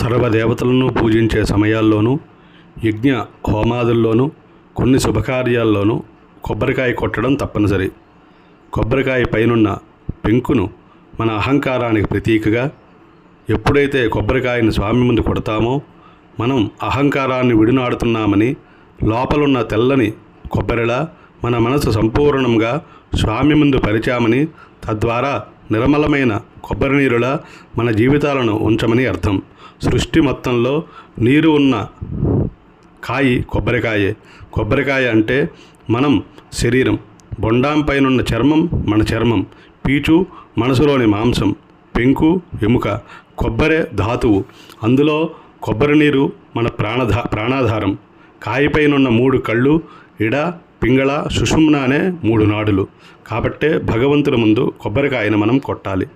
సర్వదేవతలను పూజించే సమయాల్లోనూ, యజ్ఞ హోమాదుల్లోనూ, కొన్ని శుభకార్యాల్లోనూ కొబ్బరికాయ కొట్టడం తప్పనిసరి. కొబ్బరికాయ పైనున్న పెంకును మన అహంకారానికి ప్రతీకగా, ఎప్పుడైతే కొబ్బరికాయను స్వామి ముందు కొడతామో మనం అహంకారాన్ని విడినాడుతున్నామని, లోపలున్న తెల్లని కొబ్బరిలా మన మనసు సంపూర్ణంగా స్వామి ముందు పరిచామని, తద్వారా నిర్మలమైన కొబ్బరి నీరులా మన జీవితాలను ఉంచమని అర్థం. సృష్టి మొత్తంలో నీరు ఉన్న కాయి కొబ్బరికాయే. కొబ్బరికాయ అంటే మనం శరీరం, బొండాం పైనున్న చర్మం మన చర్మం, పీచు మనసులోని మాంసం, పెంకు ఎముక, కొబ్బరి ధాతువు, అందులో కొబ్బరి నీరు మన ప్రాణాధారం. కాయపైనున్న 3 కళ్ళు, ఇడ, పింగళ, సుషుమ్న అనే 3 నాడులు. కాబట్టే భగవంతుని ముందు కొబ్బరికాయను మనం కొట్టాలి.